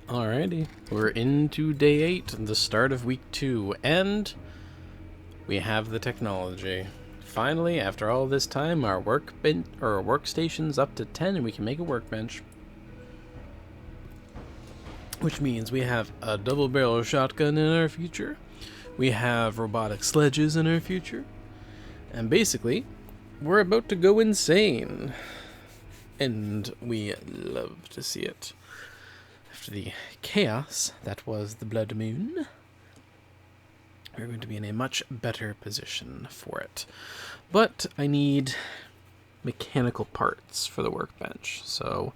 Alrighty, we're into day 8, the start of week 2, and we have the technology. Finally, after all this time, our workstation's up to 10 and we can make a workbench. Which means we have a double-barrel shotgun in our future, we have robotic sledges in our future, and basically, we're about to go insane. And we love to see it. After the chaos that was the Blood Moon, we're going to be in a much better position for it. But I need mechanical parts for the workbench. So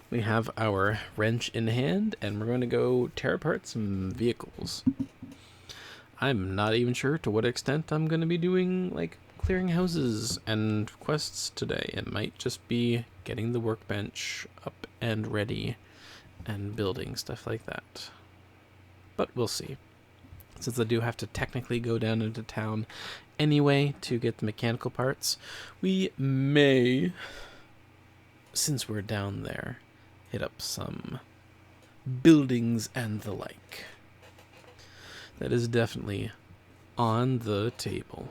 we have our wrench in hand, and we're going to go tear apart some vehicles. I'm not even sure to what extent I'm going to be doing, like, clearing houses and quests today. It might just be getting the workbench up and ready and building stuff like that. But we'll see. Since I do have to technically go down into town anyway to get the mechanical parts, we may, since we're down there, hit up some buildings and the like. That is definitely on the table.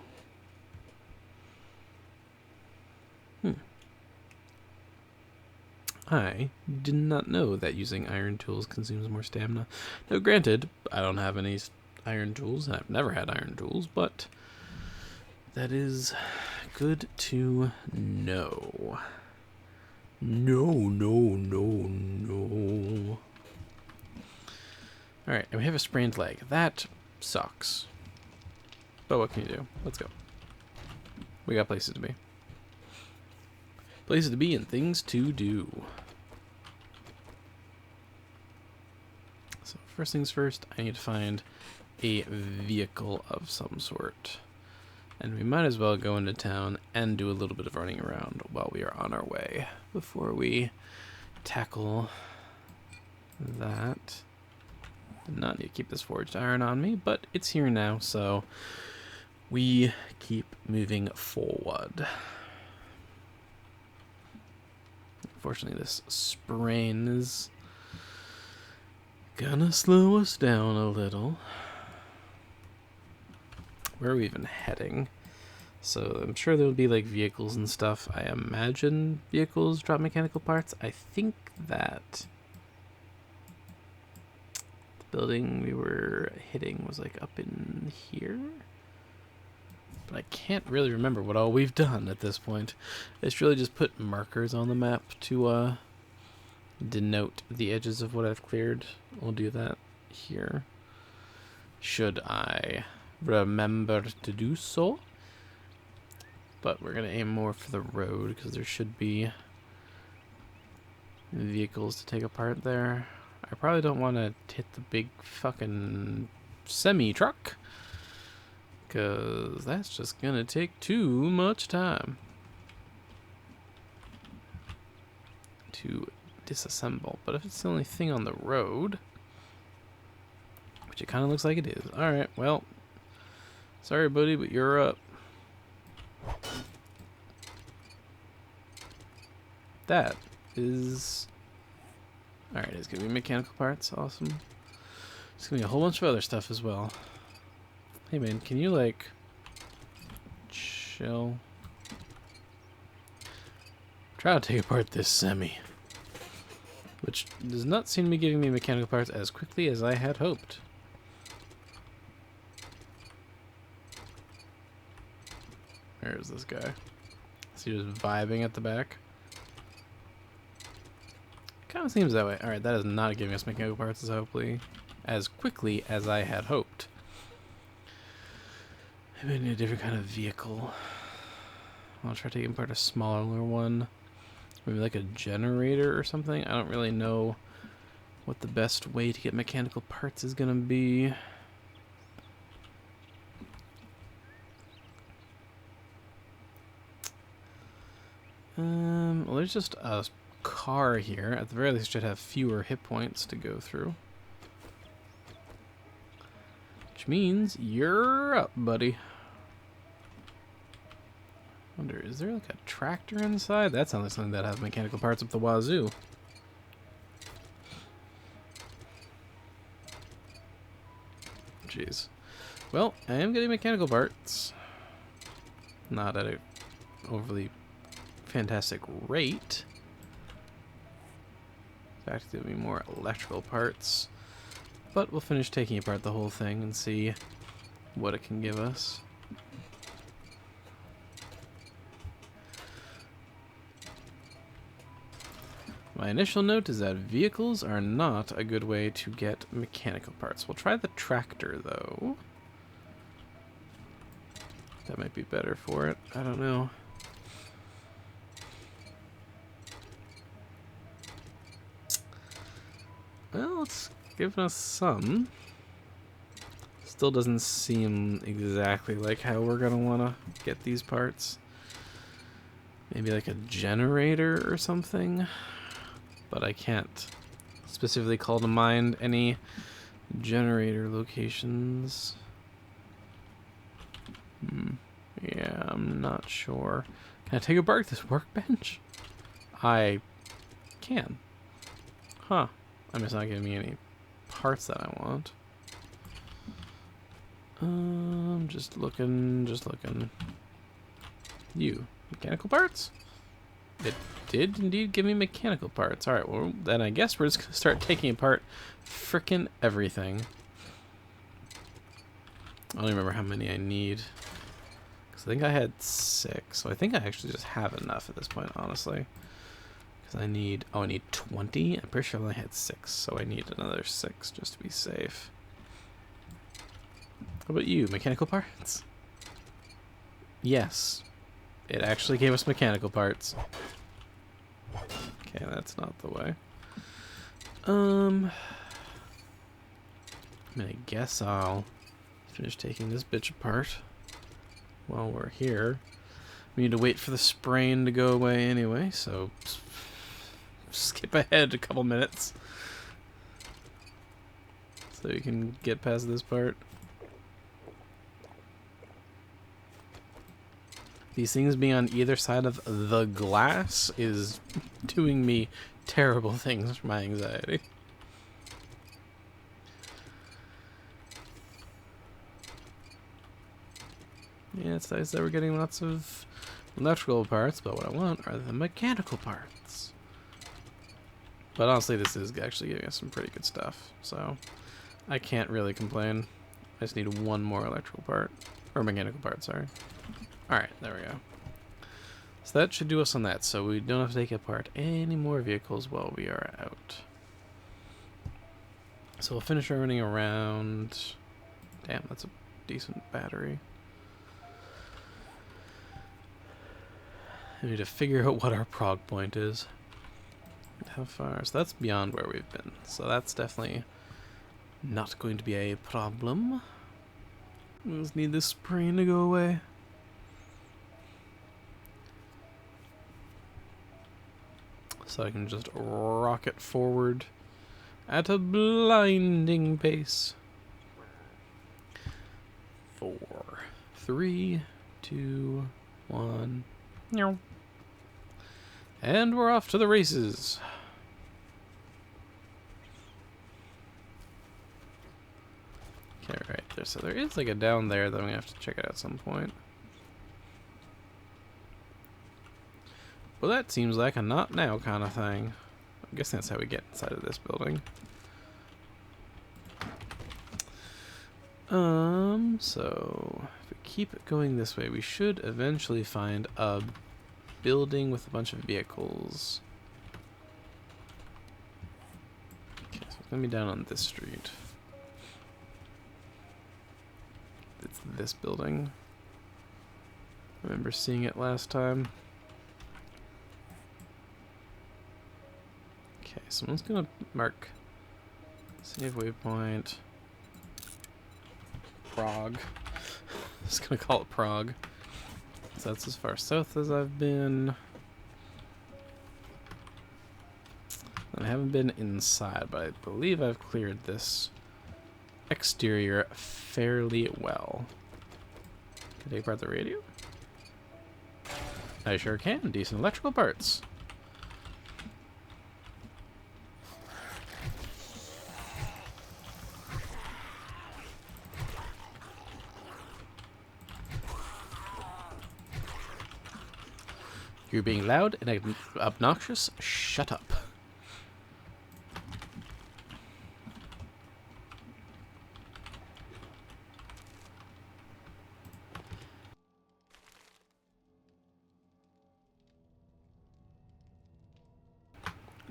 I did not know that using iron tools consumes more stamina. Now, granted, I don't have any iron tools, and I've never had iron tools, but that is good to know. No. Alright, and we have a sprained leg. That sucks. But what can you do? Let's go. We got places to be. Places to be and things to do. So first things first, I need to find a vehicle of some sort. And we might as well go into town and do a little bit of running around while we are on our way before we tackle that. Did not need to keep this forged iron on me, but it's here now, so we keep moving forward. Unfortunately, this sprain is gonna slow us down a little. Where are we even heading? So I'm sure there'll be like vehicles and stuff. I imagine vehicles drop mechanical parts. I think that the building we were hitting was like up in here. But I can't really remember what all we've done at this point. It's really just put markers on the map to denote the edges of what I've cleared. We'll do that here. Should I remember to do so? But we're going to aim more for the road because there should be vehicles to take apart there. I probably don't want to hit the big fucking semi-truck, because that's just going to take too much time to disassemble. But if it's the only thing on the road, which it kind of looks like it is. Alright, well, sorry buddy, but you're up. That is... Alright, it's going to be mechanical parts. Awesome. It's going to be a whole bunch of other stuff as well. Hey man, can you like chill? Try to take apart this semi, which does not seem to be giving me mechanical parts as quickly as I had hoped. Where is this guy? Is he just vibing at the back? Kind of seems that way. Alright, that is not giving us mechanical parts as quickly as I had hoped. Maybe I need a different kind of vehicle. I'll try taking apart a smaller one. Maybe like a generator or something. I don't really know what the best way to get mechanical parts is gonna be. Well, there's just a car here. At the very least, it should have fewer hit points to go through. Which means you're up, buddy. Wonder, is there like a tractor inside? That sounds like something that has mechanical parts up the wazoo. jeez. Well, I am getting mechanical parts. Not at a overly fantastic rate. In fact, there'll be more electrical parts. But we'll finish taking apart the whole thing and see what it can give us. My initial note is that vehicles are not a good way to get mechanical parts. We'll try the tractor, though. That might be better for it. I don't know. Well, it's given us some. Still doesn't seem exactly like how we're going to want to get these parts. Maybe like a generator or something. But I can't specifically call to mind any generator locations. Yeah, I'm not sure. Can I take apart this workbench? I can. Huh. I mean, it's not giving me any parts that I want. Just looking, just looking. You. Mechanical parts? It did indeed give me mechanical parts. Alright, well, then I guess we're just going to start taking apart frickin' everything. I don't even remember how many I need. Because I think I had 6. So I think I actually just have enough at this point, honestly. Because I need... Oh, I need 20? I'm pretty sure I only had 6. So I need another 6 just to be safe. How about you? Mechanical parts? Yes. It actually gave us mechanical parts. Okay, that's not the way. I mean, I guess I'll finish taking this bitch apart while we're here. We need to wait for the sprain to go away anyway, so skip ahead a couple minutes so you can get past this part. These things being on either side of the glass is doing me terrible things for my anxiety. Yeah, it's nice that we're getting lots of electrical parts, but what I want are the mechanical parts. But honestly, this is actually giving us some pretty good stuff, so I can't really complain. I just need one more electrical part, or mechanical part, sorry. Alright, there we go. So that should do us on that, so we don't have to take apart any more vehicles while we are out. So we'll finish running around... Damn, that's a decent battery. I need to figure out what our prog point is. How far? So that's beyond where we've been. So that's definitely not going to be a problem. We just need this sprain to go away. So I can just rocket forward at a blinding pace. 4, 3, 2, 1. And we're off to the races. Okay, right there. So there is like a down there that I'm gonna have to check it out at some point. Well, that seems like a not now kind of thing. I'm guessing that's how we get inside of this building. So if we keep it going this way, we should eventually find a building with a bunch of vehicles. Okay, so it's gonna be down on this street. It's this building. I remember seeing it last time. Okay, someone's gonna mark save waypoint. Prague. Just gonna call it Prague. So that's as far south as I've been. And I haven't been inside, but I believe I've cleared this exterior fairly well. Can I take apart the radio? I sure can. Decent electrical parts. You're being loud and obnoxious. Shut up.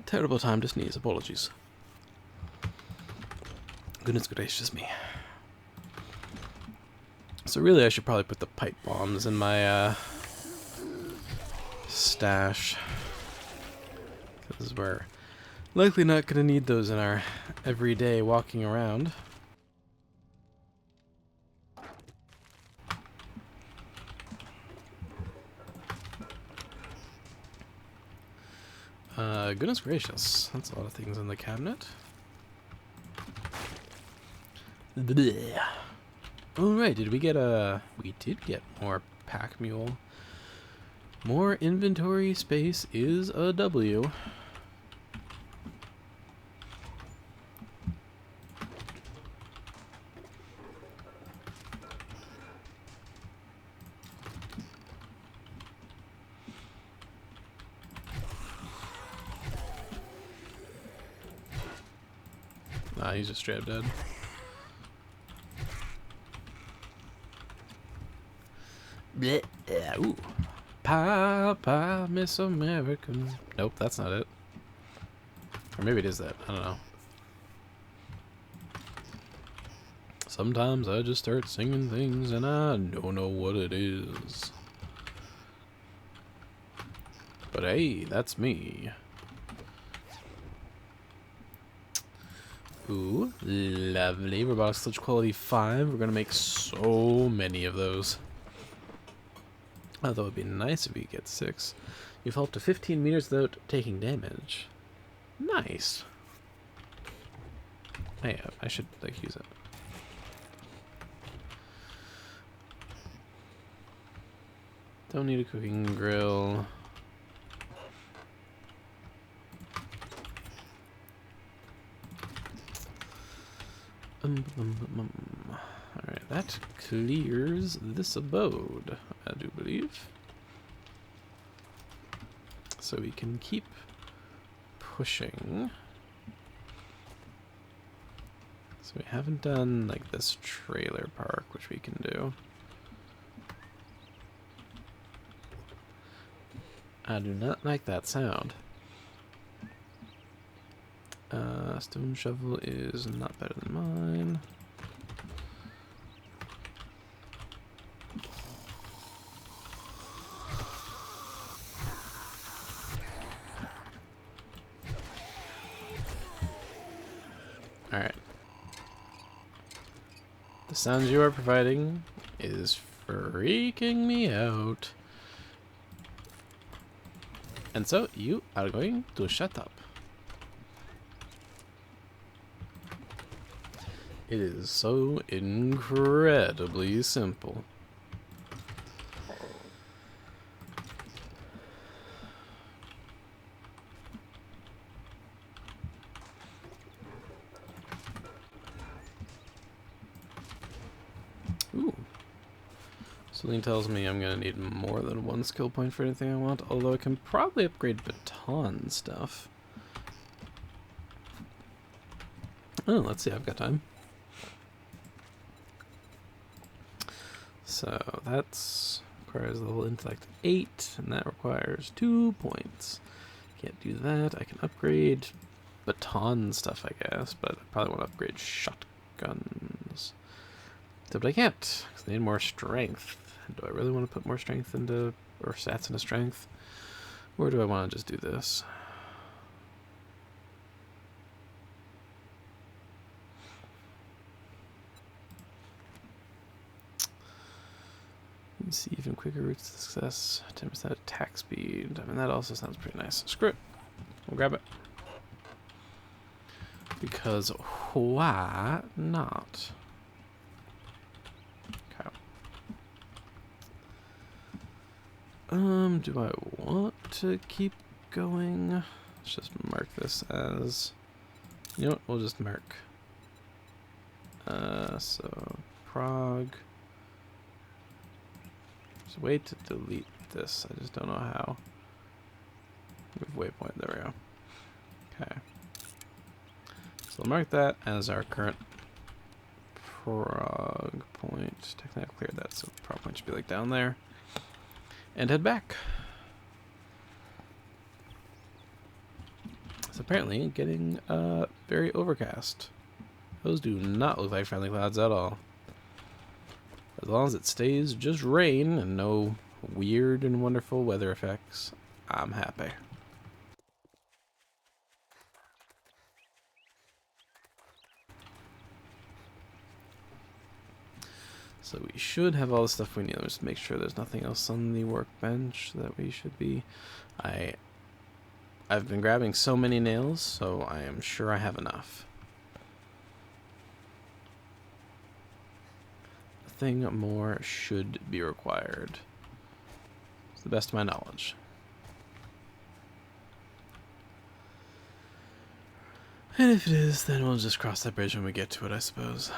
Terrible time to sneeze. Apologies. Goodness gracious me. So really I should probably put the pipe bombs in my stash. Because we're likely not going to need those in our everyday walking around. Goodness gracious. That's a lot of things in the cabinet. Alright, did we get we did get more pack mule. More inventory space is a W. Nah, he's just straight up dead. Blech. Ooh. Papa, Miss American. Nope, that's not it. Or maybe it is that. I don't know. Sometimes I just start singing things and I don't know what it is. But hey, that's me. Ooh, lovely. Robotic Sludge Quality 5. We're going to make so many of those. Although it would be nice if we get 6. You fall up to 15 meters without taking damage. Nice. Hey, I should, like, use it. Don't need a cooking grill. Alright, that clears this abode, I do believe. So we can keep pushing. So we haven't done, like, this trailer park, which we can do. I do not like that sound. Stone shovel is not better than mine. Alright. The sounds you are providing is freaking me out. And so you are going to shut up. It is so incredibly simple. Ooh. Something tells me I'm gonna need more than one skill point for anything I want, although I can probably upgrade baton stuff. Oh, let's see, I've got time. So that's requires a level intellect 8, and that requires 2 points. Can't do that. I can upgrade baton stuff, I guess, but I probably want to upgrade shotguns. But I can't, because they need more strength. Do I really want to put more strength into, or stats into strength? Or do I want to just do this? See even quicker routes to success, 10% attack speed. I mean, that also sounds pretty nice. Screw it. We'll grab it. Because why not? Okay. Do I want to keep going? Let's just mark this as, you know what, we'll just mark. So Prague. There's a way to delete this, I just don't know how. Move waypoint, there we go. Okay. So we'll mark that as our current prog point. Technically I've cleared that, so prog point should be like down there. And head back. It's apparently getting very overcast. Those do not look like friendly clouds at all. As long as it stays just rain and no weird and wonderful weather effects, I'm happy. So we should have all the stuff we need. Let's make sure there's nothing else on the workbench that we should be. I've been grabbing so many nails, so I am sure I have enough. Nothing more should be required. To the best of my knowledge. And if it is, then we'll just cross that bridge when we get to it, I suppose.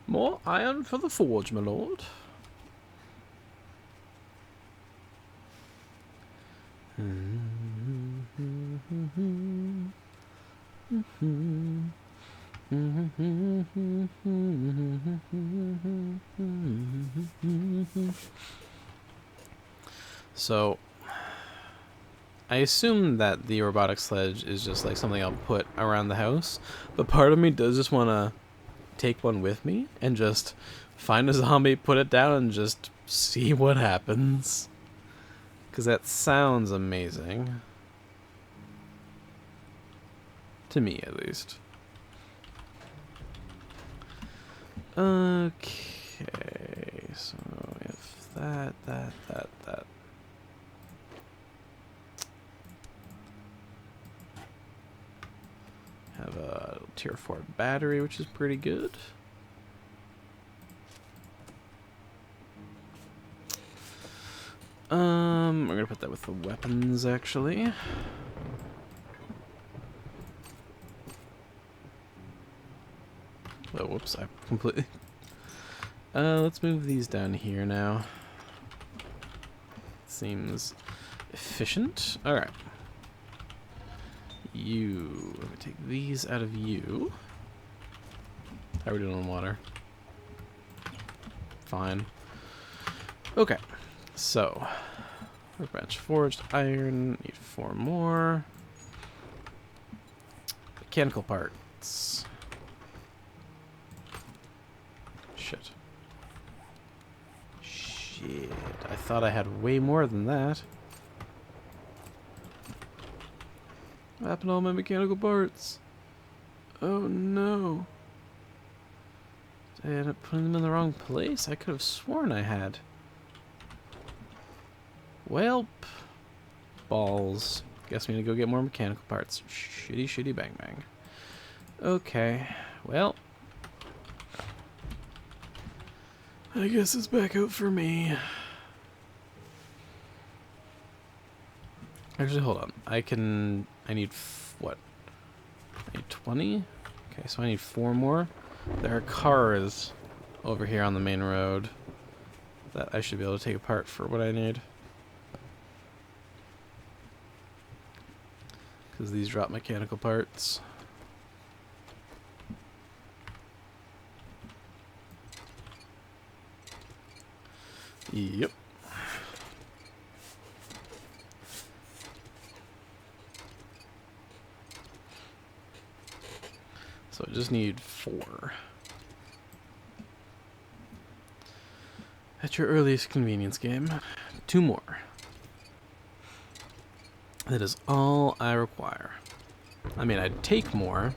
More iron for the forge, my lord. So, I assume that the robotic sledge is just like something I'll put around the house, but part of me does just want to take one with me and just find a zombie, put it down, and just see what happens. Because that sounds amazing. To me, at least. Okay, so if that. Have a tier 4 battery, which is pretty good. We're gonna put that with the weapons, actually. Oh, whoops, I completely... let's move these down here now. Seems efficient. Alright. Let me take these out of you. How are we doing on water? Fine. Okay. So, workbench, forged iron, need 4 more. Mechanical parts. Shit. I thought I had way more than that. What happened to all my mechanical parts? Oh no. Did I end up putting them in the wrong place? I could have sworn I had. Welp. Balls. Guess we need to go get more mechanical parts. Shitty, shitty, bang, bang. Okay. Well. I guess it's back out for me. Actually, hold on. I need, what? I need 20? Okay, so I need 4 more. There are cars over here on the main road that I should be able to take apart for what I need. Because these drop mechanical parts. Yep. So I just need 4. At your earliest convenience, game. 2 more. That is all I require. I mean, I'd take more,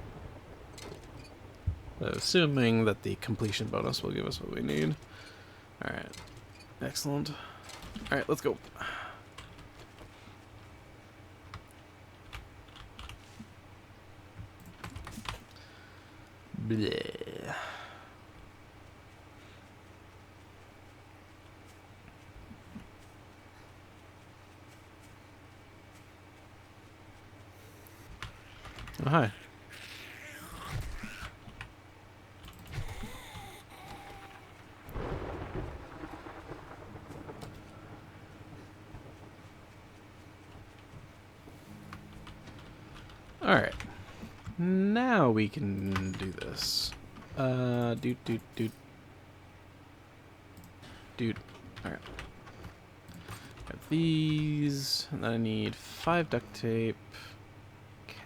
but assuming that the completion bonus will give us what we need. Alright. Excellent. Alright, let's go. Bleh. hi. Alright. Now we can do this. Dude. Alright. Got these. And then I need 5 duct tape.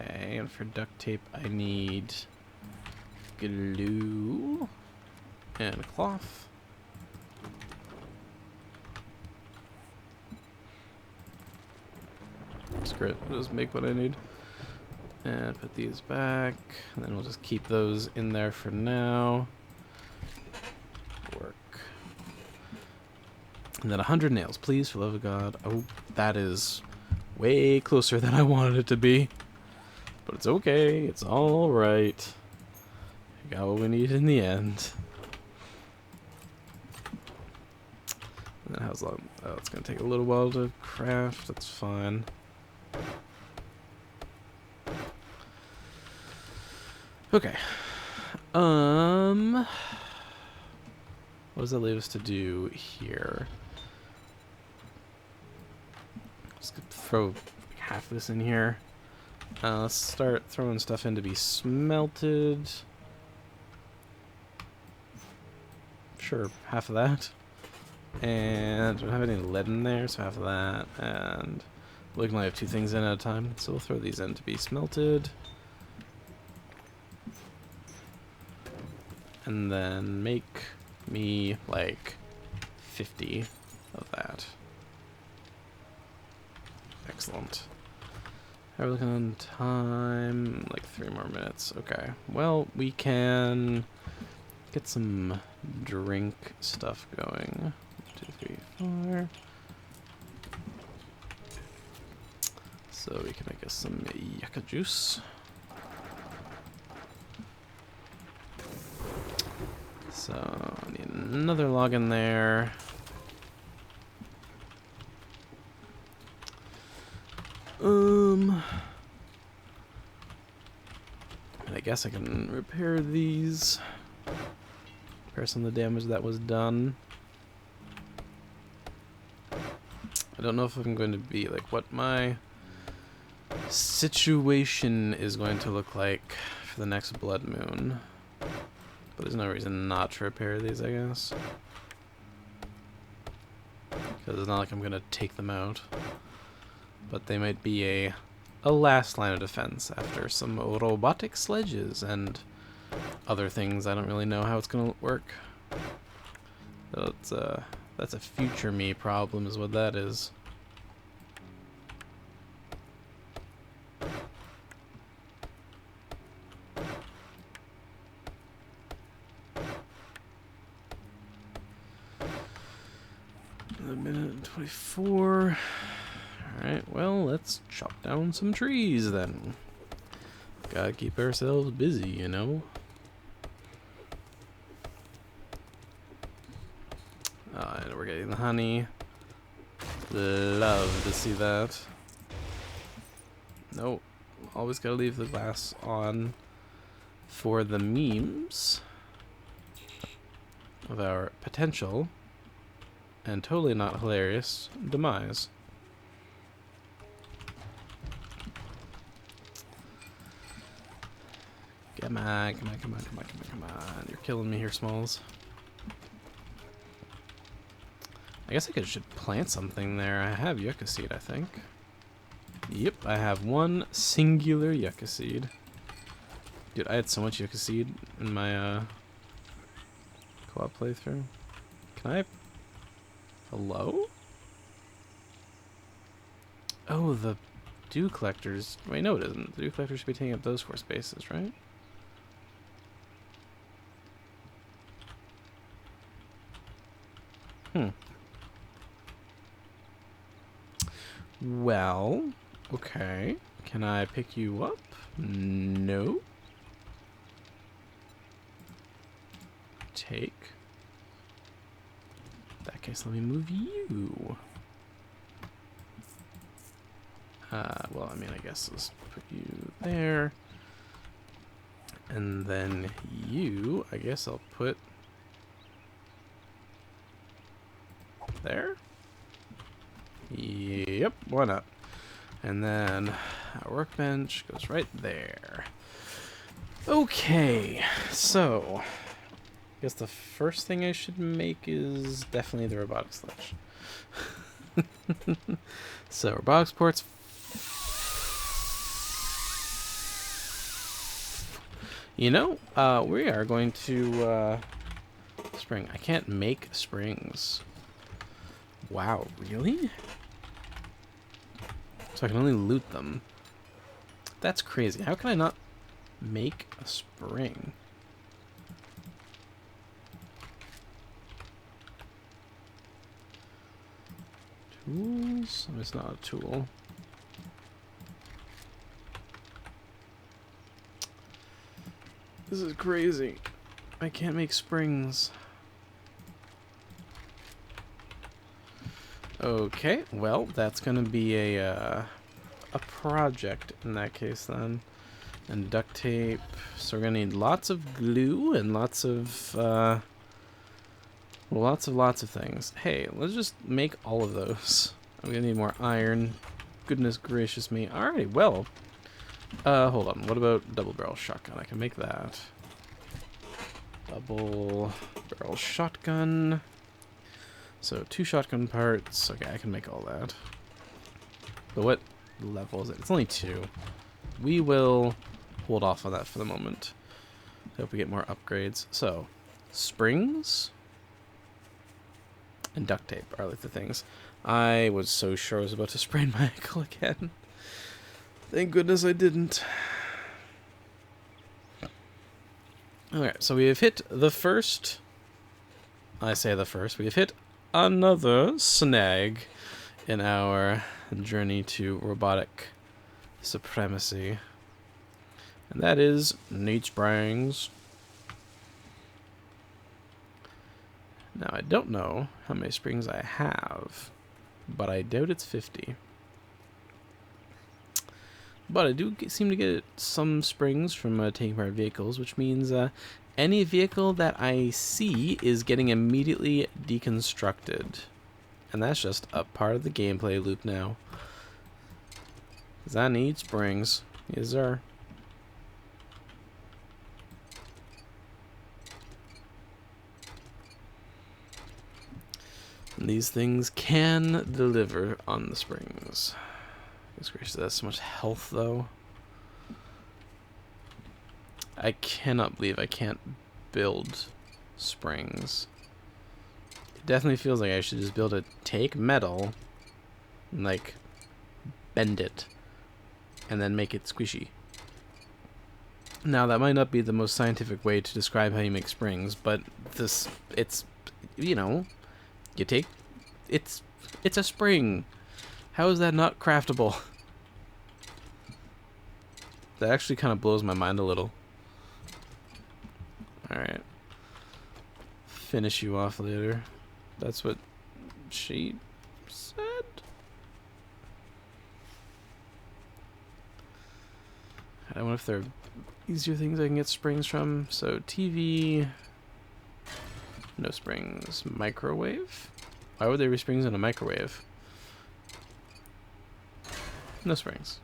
Okay, and for duct tape I need glue and cloth. Screw it, I'll just make what I need. And put these back, and then we'll just keep those in there for now. Work. And then 100 nails, please, for the love of God. Oh, that is way closer than I wanted it to be. But it's okay, it's alright. We got what we need in the end. And then how's long? Oh, it's gonna take a little while to craft, that's fine. Okay. What does that leave us to do here? Just throw half this in here. Let's start throwing stuff in to be smelted. Sure, half of that. And I don't have any lead in there, so half of that. And we can only have 2 things in at a time, so we'll throw these in to be smelted. And then make me like 50 of that. Excellent. How are we looking on time? Like 3 more minutes. Okay. Well, we can get some drink stuff going. 1, 2, 3, 4. So we can make us some yucca juice. So, I need another log in there. And I guess I can repair these. Repair some of the damage that was done. I don't know if I'm going to be, like, what my situation is going to look like for the next blood moon. But there's no reason not to repair these, I guess. Because it's not like I'm going to take them out. But they might be a last line of defense after some robotic sledges and other things. I don't really know how it's going to work. So it's, that's a future me problem is what that is. A minute and 24. Alright, well, let's chop down some trees then. Gotta keep ourselves busy, you know? And we're getting the honey. Love to see that. Nope. Always gotta leave the glass on for the memes of our potential and totally not hilarious demise. Come on, come on, come on, come on, come on, come on. You're killing me here, Smalls. I guess I should plant something there. I have yucca seed, I think. Yep, I have 1 singular yucca seed. Dude, I had so much yucca seed in my co-op playthrough. Can I... Hello? Oh, the dew collectors. Wait, no it isn't. The dew collectors should be taking up those 4 spaces, right? Well, okay. Can I pick you up? No. Take. In that case, let me move you. Well, I mean, I guess let's put you there. And then you, I guess I'll put there. Yep, why not? And then our workbench goes right there. Okay, so I guess the first thing I should make is definitely the robotic sledge. So robotics ports. You know, we are going to spring. I can't make springs. Wow, really? So I can only loot them. That's crazy. How can I not make a spring? Tools? It's not a tool. This is crazy. I can't make springs. Okay, well, that's gonna be a project in that case then. And duct tape. So we're gonna need lots of glue and lots of lots of things. Hey, let's just make all of those. I'm gonna need more iron. Goodness gracious me. Alrighty, well. Hold on. What about double barrel shotgun? I can make that. Double barrel shotgun. So 2 shotgun parts. Okay, I can make all that. But what level is it? It's only 2. We will hold off on that for the moment. Hope we get more upgrades. So, springs and duct tape are like the things. I was so sure I was about to sprain my ankle again. Thank goodness I didn't. Alright, so we have hit the first... I say the first. We have hit another snag in our journey to robotic supremacy. And that is need springs. Now, I don't know how many springs I have, but I doubt it's 50. But I do seem to get some springs from taking apart vehicles, which means any vehicle that I see is getting immediately deconstructed. And that's just a part of the gameplay loop now. Because I need springs. Yes, sir. And these things can deliver on the springs. Goodness gracious, that's so much health, though. I cannot believe I can't build springs. It definitely feels like I should just build take metal and, like, bend it and then make it squishy. Now, that might not be the most scientific way to describe how you make springs, but it's, you know, you take, it's a spring. How is that not craftable? That actually kind of blows my mind a little. Alright. Finish you off later. That's what she said? I wonder if there are easier things I can get springs from. So, TV... No springs. Microwave? Why would there be springs in a microwave? No springs.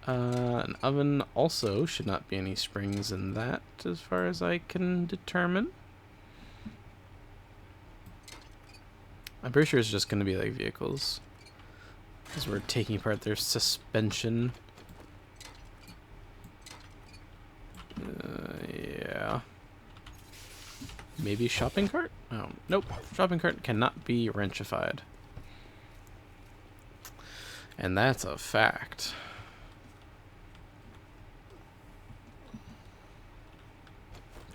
An oven also should not be any springs in that, as far as I can determine. I'm pretty sure it's just going to be like vehicles, because we're taking apart their suspension. Yeah. Maybe shopping cart? Oh, nope. Shopping cart cannot be wrenchified. And that's a fact.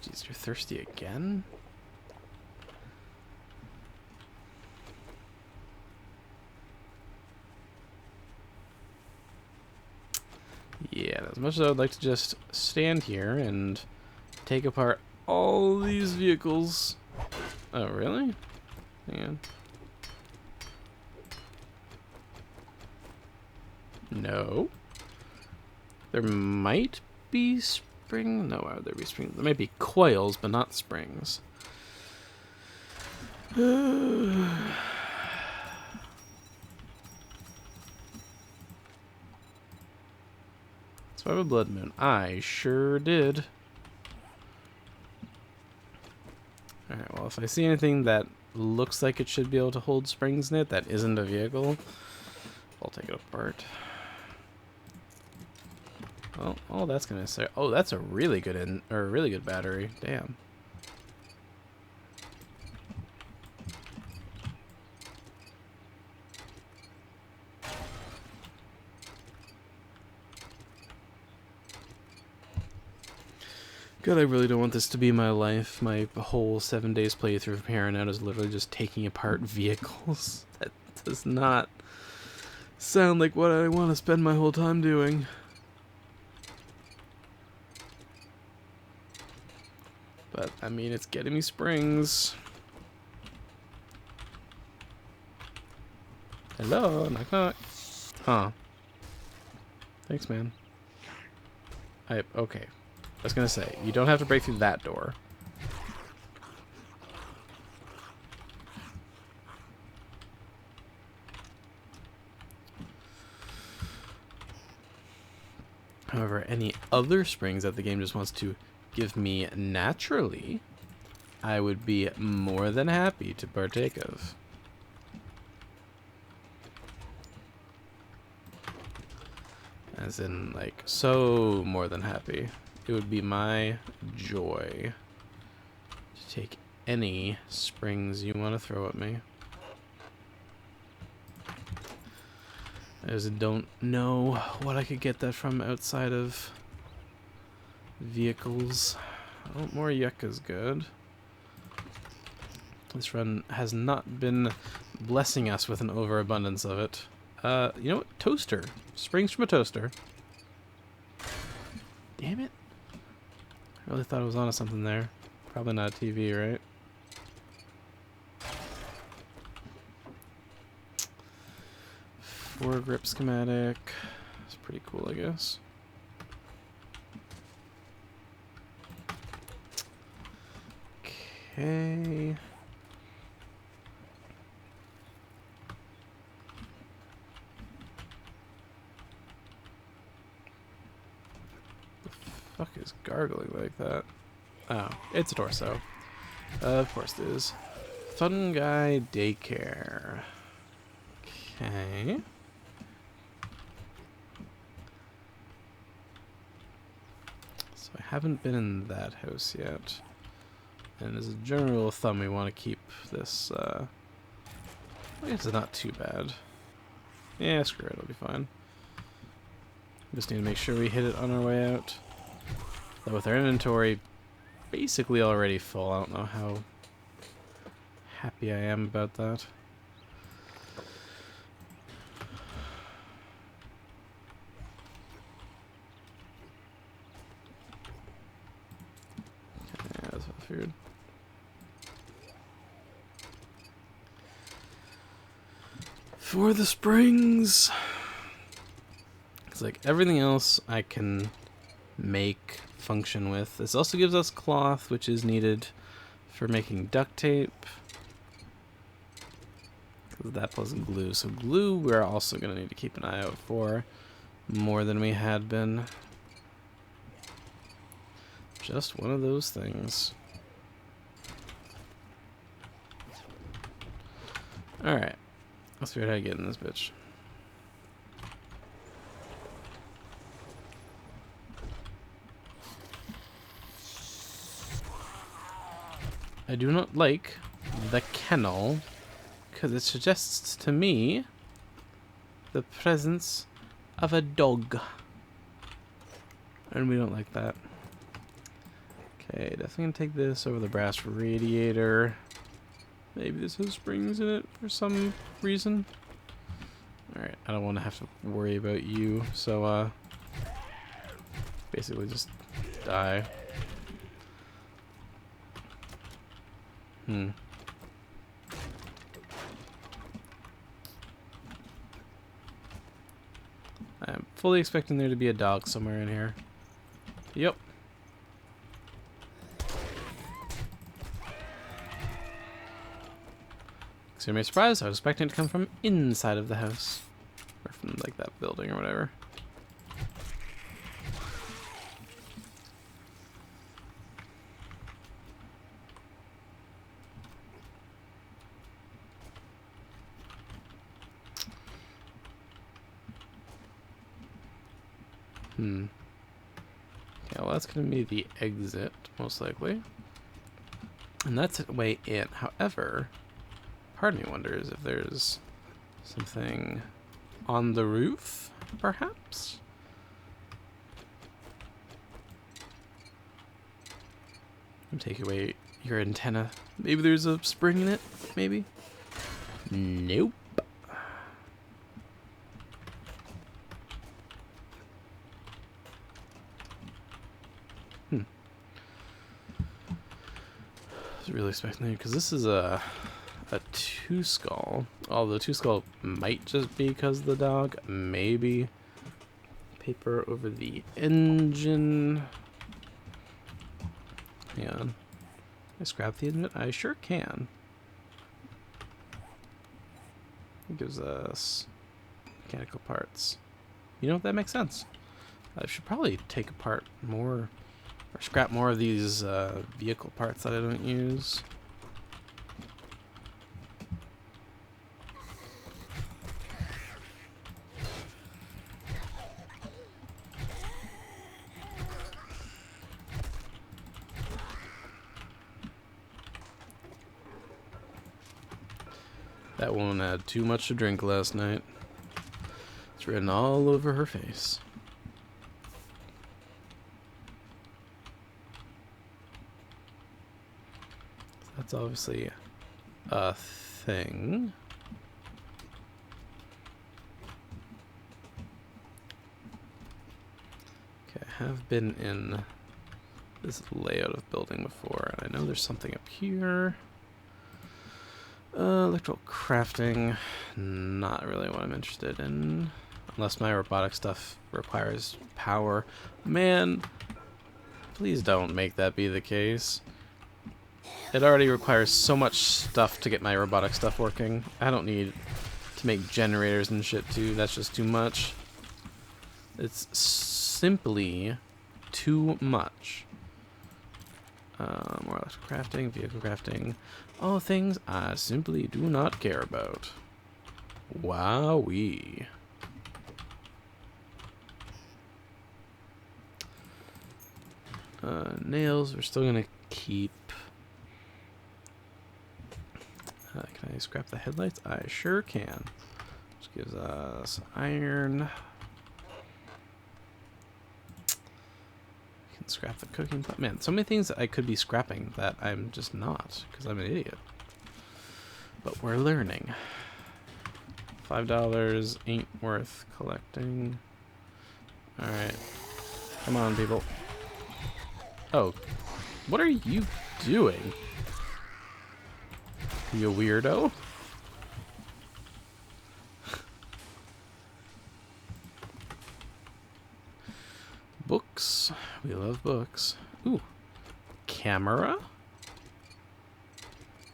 Jeez, you're thirsty again? Yeah, as much as I would like to just stand here and take apart all these vehicles. Oh, really? Hang on. No. There might be spring? No, why would there be springs? There might be coils, but not springs. Survive a blood moon. I sure did. Alright, well, if I see anything that looks like it should be able to hold springs in it that isn't a vehicle, I'll take it apart. Well, all that's gonna say. Oh, that's a really good really good battery. Damn. God, I really don't want this to be my life. My whole 7 days playthrough of here on out is literally just taking apart vehicles. That does not sound like what I want to spend my whole time doing. But, I mean, it's getting me springs. Hello, knock knock. Huh. Thanks, man. Okay. I was gonna say, you don't have to break through that door. However, any other springs that the game just wants to give me naturally, I would be more than happy to partake of. As in, like, so more than happy. It would be my joy to take any springs you want to throw at me. I just don't know what I could get that from outside of vehicles. Oh, more yucca is good. This run has not been blessing us with an overabundance of it. You know what? Toaster. Springs from a toaster. Damn it. I really thought I was onto something there. Probably not a TV, right? Foregrip schematic. It's pretty cool, I guess. Okay. The fuck is gargling like that? Oh, it's a torso. Of course it is. Fungi daycare. Okay. So I haven't been in that house yet. And as a general rule of thumb, we want to keep this, I guess it's not too bad. Yeah, screw it, it'll be fine. Just need to make sure we hit it on our way out. Though with our inventory basically already full, I don't know how happy I am about that. Yeah, that's what I figured. For the springs! It's like everything else I can make function with. This also gives us cloth, which is needed for making duct tape. That plus glue. So glue we're also going to need to keep an eye out for more than we had been. Just one of those things. Alright. Let's figure out how to get in this bitch. I do not like the kennel because it suggests to me the presence of a dog. And we don't like that. Okay, definitely gonna take this over the brass radiator. Maybe this has springs in it for some reason. Alright, I don't want to have to worry about you, so basically just die. I am fully expecting there to be a dog somewhere in here. Yep. So you may be surprised, I was expecting it to come from inside of the house. Or from, like, that building or whatever. Okay, well that's going to be the exit, most likely. And that's a way in. However, part of me wonders if there's something on the roof, perhaps? Take away your antenna. Maybe there's a spring in it, maybe? Nope. I was really expecting that, because this is a two skull. Although two skull might just be because of the dog. Maybe. Paper over the engine. Hang on. Can I scrap the engine? I sure can. It gives us mechanical parts. You know what? That makes sense. I should probably take apart more, or scrap more of these vehicle parts that I don't use. That woman had too much to drink last night. It's written all over her face. That's obviously a thing. Okay, I have been in this layout of building before, and I know there's something up here. Electrical crafting, not really what I'm interested in. Unless my robotic stuff requires power. Man, please don't make that be the case. It already requires so much stuff to get my robotic stuff working. I don't need to make generators and shit too. That's just too much. It's simply too much. More electrical crafting, vehicle crafting. All things I simply do not care about. Wowee. Nails, we're still gonna keep. Can I scrap the headlights? I sure can. Which gives us iron. We can scrap the cooking pot. Man, so many things that I could be scrapping that I'm just not, because I'm an idiot. But we're learning. $5 ain't worth collecting. Alright. Come on, people. Oh. What are you doing? You weirdo? Books. We love books. Ooh. Camera?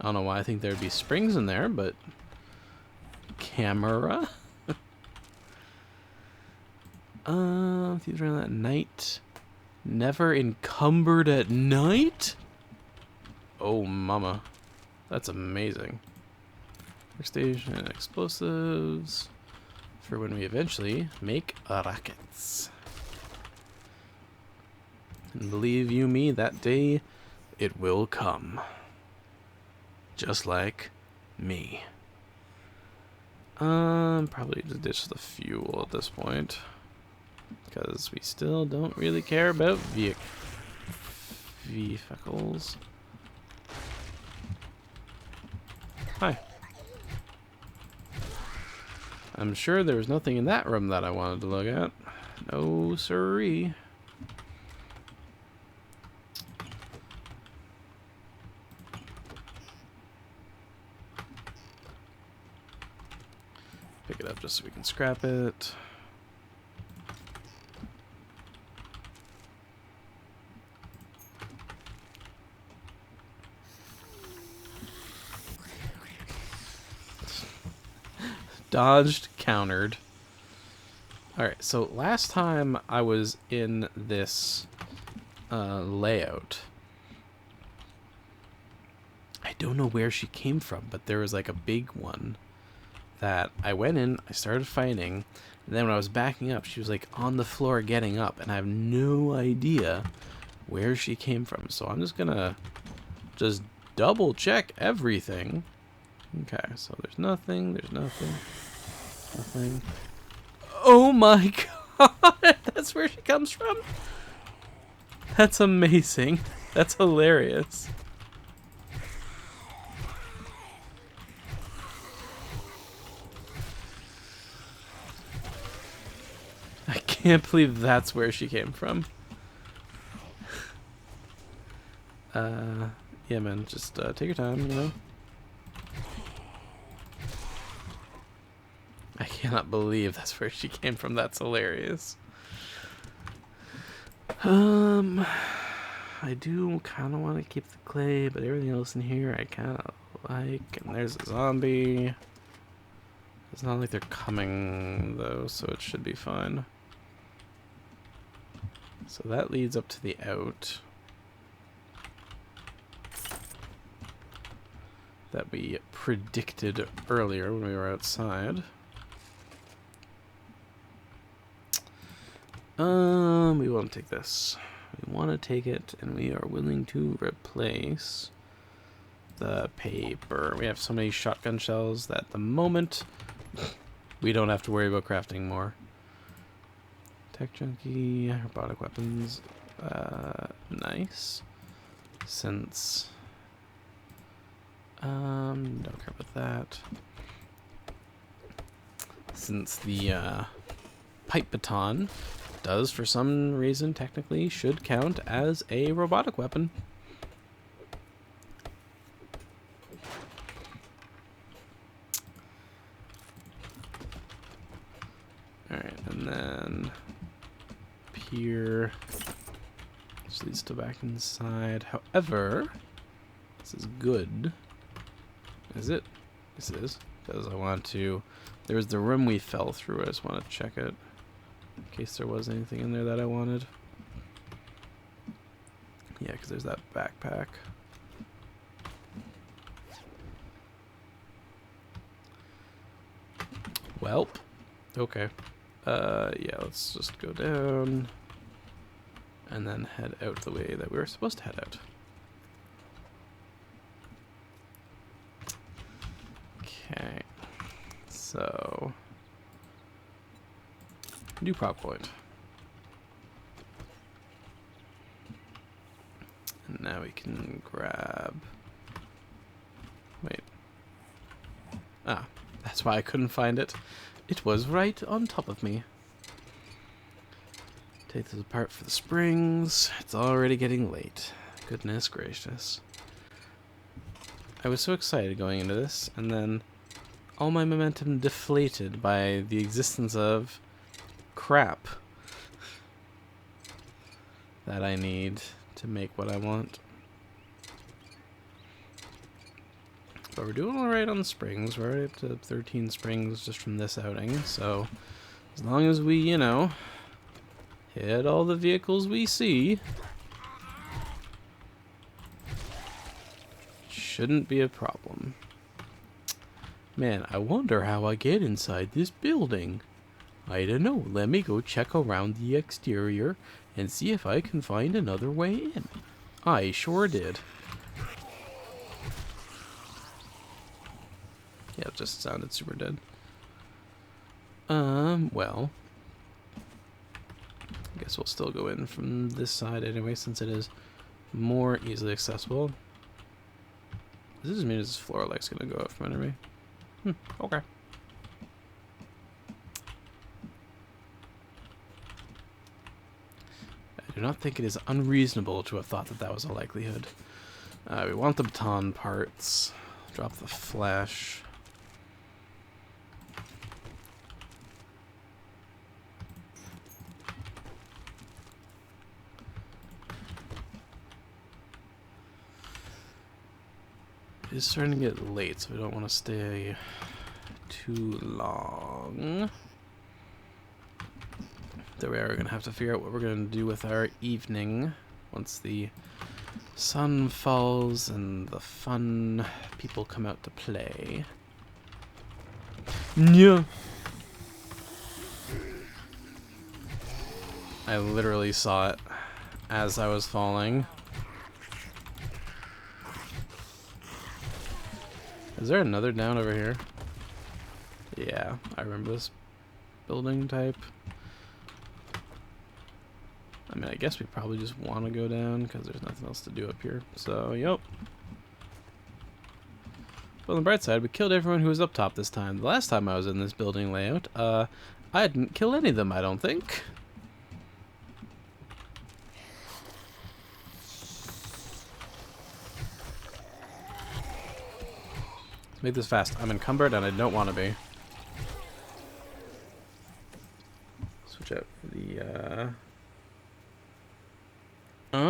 I don't know why I think there'd be springs in there, but... Camera? Thieves around at night. Never encumbered at night? Oh, mama. That's amazing. Workstation, explosives. For when we eventually make rockets. And believe you me, that day, it will come. Just like me. Probably just ditch the fuel at this point. Because we still don't really care about vehicles. Hi. I'm sure there was nothing in that room that I wanted to look at. No siree. Pick it up just so we can scrap it. Dodged, countered. Alright, so last time I was in this layout, I don't know where she came from, but there was like a big one that I went in, I started fighting, and then when I was backing up, she was like on the floor getting up, and I have no idea where she came from. So I'm just gonna double check everything. Okay, so there's nothing, nothing. Oh my god, that's where she comes from? That's amazing. That's hilarious. I can't believe that's where she came from. Yeah, man, just take your time, you know? I cannot believe that's where she came from. That's hilarious. I do kind of want to keep the clay, but everything else in here I kind of like. And there's a zombie. It's not like they're coming, though, so it should be fine. So that leads up to the out that we predicted earlier when we were outside. We want to take this. We want to take it, and we are willing to replace the paper. We have so many shotgun shells that at the moment we don't have to worry about crafting more. Tech junkie, robotic weapons, nice. Since don't care about that. Since the pipe baton does, for some reason, technically should count as a robotic weapon. Alright, and then pier just leads to back inside. However, this is good. Is it? This is. Because I want to... There was the room we fell through. I just want to check it. In case there was anything in there that I wanted. Yeah, because there's that backpack. Welp. Okay. Yeah, let's just go down. And then head out the way that we were supposed to head out. Okay. So... New prop point. And now we can grab... Wait. Ah, that's why I couldn't find it. It was right on top of me. Take this apart for the springs. It's already getting late. Goodness gracious. I was so excited going into this, and then all my momentum deflated by the existence of crap that I need to make what I want. But we're doing alright on the springs. We're already up to 13 springs just from this outing, so as long as we, you know, hit all the vehicles we see, shouldn't be a problem. Man, I wonder how I get inside this building. I don't know. Let me go check around the exterior and see if I can find another way in. I sure did. Yeah, it just sounded super dead. Well, I guess we'll still go in from this side anyway, since it is more easily accessible. Does this mean this floor light's gonna go up from under me? Okay. I do not think it is unreasonable to have thought that that was a likelihood. We want the baton parts. Drop the flash. It's starting to get late, so we don't want to stay too long. There we are. We're gonna have to figure out what we're gonna do with our evening once the sun falls and the fun people come out to play. Yeah. I literally saw it as I was falling. Is there another down over here? Yeah, I remember this building type. I mean, I guess we probably just want to go down because there's nothing else to do up here. So, yep. But on the bright side, we killed everyone who was up top this time. The last time I was in this building layout, I didn't kill any of them, I don't think. Let's make this fast. I'm encumbered and I don't want to be. Switch out the, I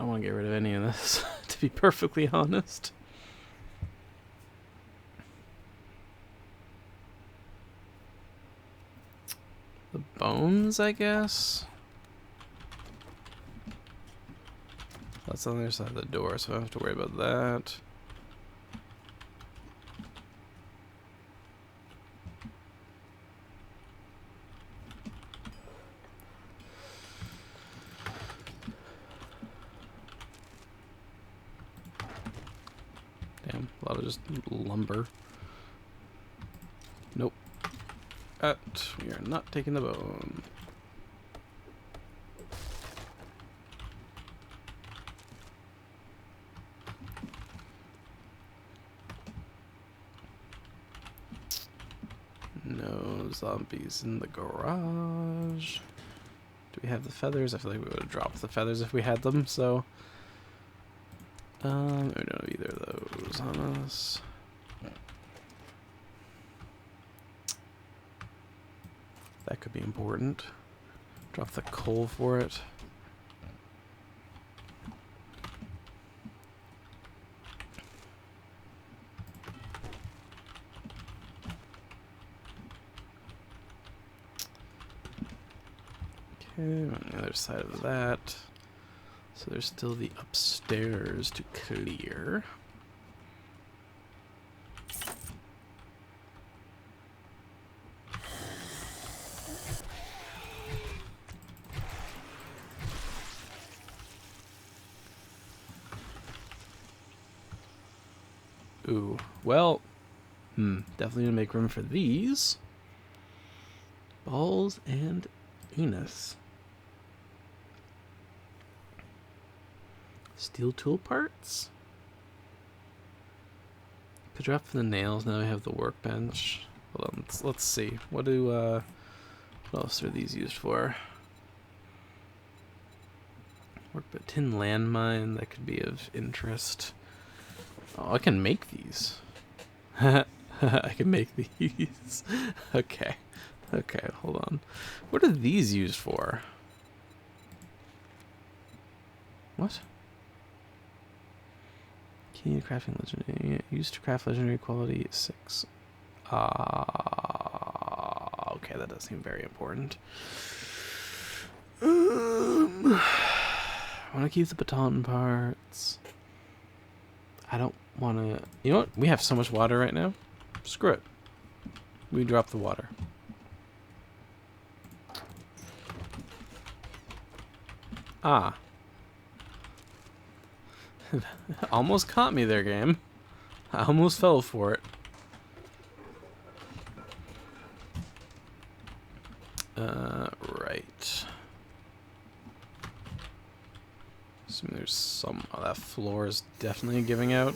don't want to get rid of any of this, to be perfectly honest. The bones, I guess? That's on the other side of the door, so I don't have to worry about that. Damn, a lot of just lumber. Nope. We are not taking the bone. No zombies in the garage. Do we have the feathers? I feel like we would have dropped the feathers if we had them, so... we don't have either of those on us. That could be important. Drop the coal for it. Okay, on the other side of that. So there's still the upstairs to clear. Ooh, well, definitely gonna make room for these. Balls and anus. Steel tool parts? Could drop for the nails, now we have the workbench. Hold on, let's see. What else are these used for? Workbench, tin landmine, that could be of interest. Oh, I can make these. I can make these. Okay. Okay, hold on. What are these used for? What? Key crafting legendary. Used to craft legendary quality 6. Okay, that does seem very important. I want to keep the baton parts. I don't want to... You know what? We have so much water right now. Screw it. We drop the water. Ah. Almost caught me there, game. I almost fell for it. Right. Assuming there's some... Oh, that floor is definitely giving out.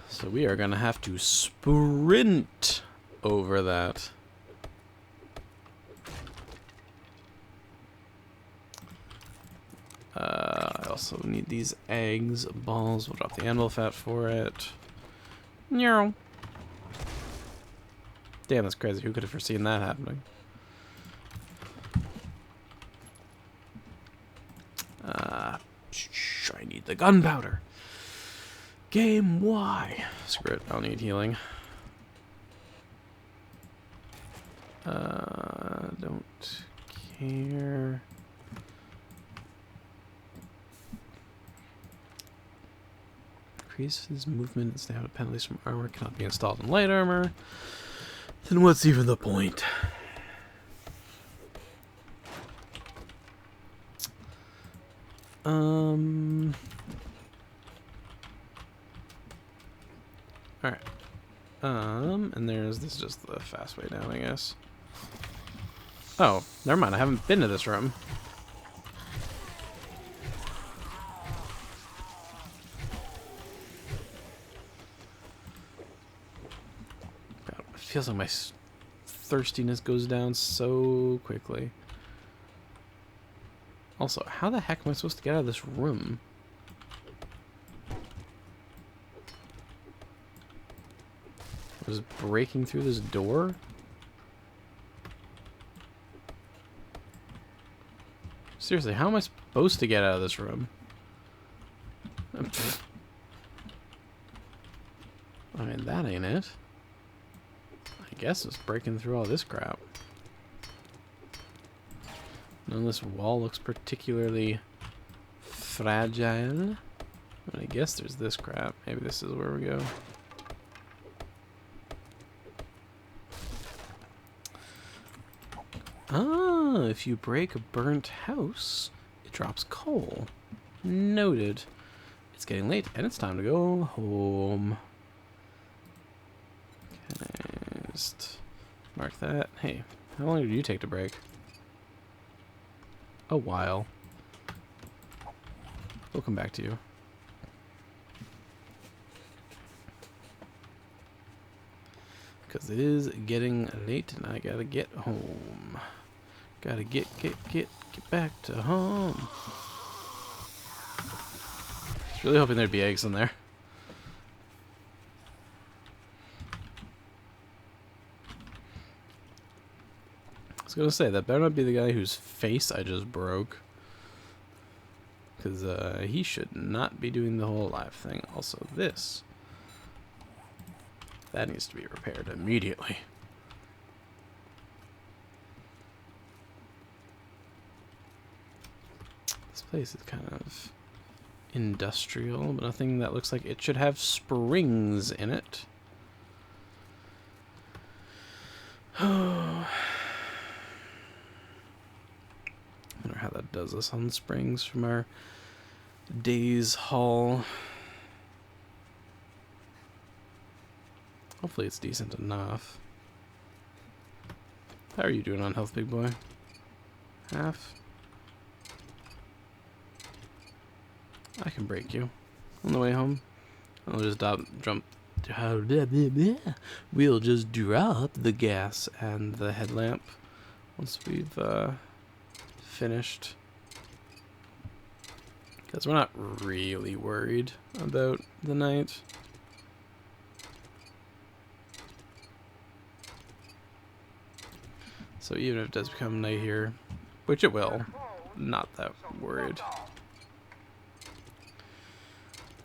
So we are gonna have to sprint over that. I also need these eggs, balls. We'll drop the animal fat for it. Damn, that's crazy. Who could have foreseen that happening? I need the gunpowder. Game Y. Screw it, I don't need healing. Don't care. Increases movement and stamina penalties from armor cannot be installed in light armor. Then what's even the point? Alright. And this is just the fast way down, I guess. Oh, never mind, I haven't been to this room. God, it feels like my thirstiness goes down so quickly. Also, how the heck am I supposed to get out of this room? Was breaking through this door? Seriously, how am I supposed to get out of this room? I mean, that ain't it. I guess it's breaking through all this crap. None of this wall looks particularly fragile. I guess there's this crap. Maybe this is where we go. Ah, if you break a burnt house, it drops coal. Noted. It's getting late, and it's time to go home. Okay, just mark that. Hey, how long did you take to break? A while. We'll come back to you. Because it is getting late, and I gotta get home. Gotta get back to home. I was really hoping there'd be eggs in there. I was gonna say, that better not be the guy whose face I just broke. Because he should not be doing the whole alive thing. Also, this. That needs to be repaired immediately. This place is kind of industrial, but nothing that looks like it should have springs in it. Oh. I wonder how that does us on springs from our day's haul. Hopefully it's decent enough. How are you doing on health, big boy? Half? I can break you. On the way home, I'll just jump. We'll just drop the gas and the headlamp once we've finished. Because we're not really worried about the night. So even if it does become night here, which it will, not that worried.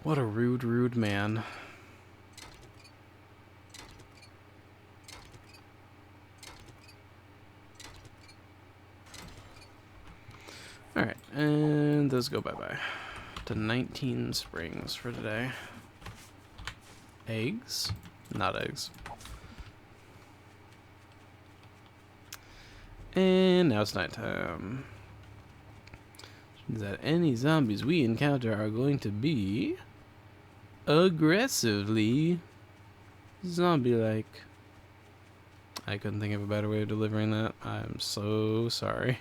What a rude man. Alright, and those go bye-bye. To 19 springs for today. Eggs? Not eggs. And now it's nighttime. Which means that any zombies we encounter are going to be aggressively zombie-like. I couldn't think of a better way of delivering that. I'm so sorry.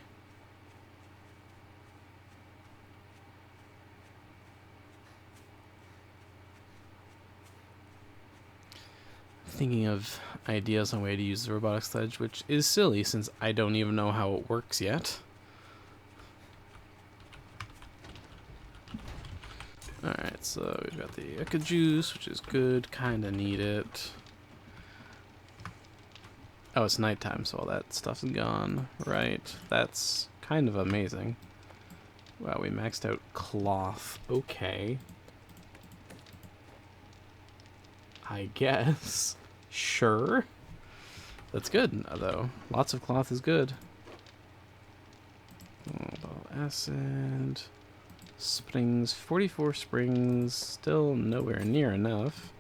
Thinking of ideas on a way to use the robotic sledge, which is silly since I don't even know how it works yet. Alright, so we've got the Eka juice, which is good, kinda need it. Oh, it's nighttime, so all that stuff's gone. Right, that's kind of amazing. Wow, we maxed out cloth. Okay. I guess. Sure. That's good, though. Lots of cloth is good. Oh, acid. Springs. 44 springs. Still nowhere near enough.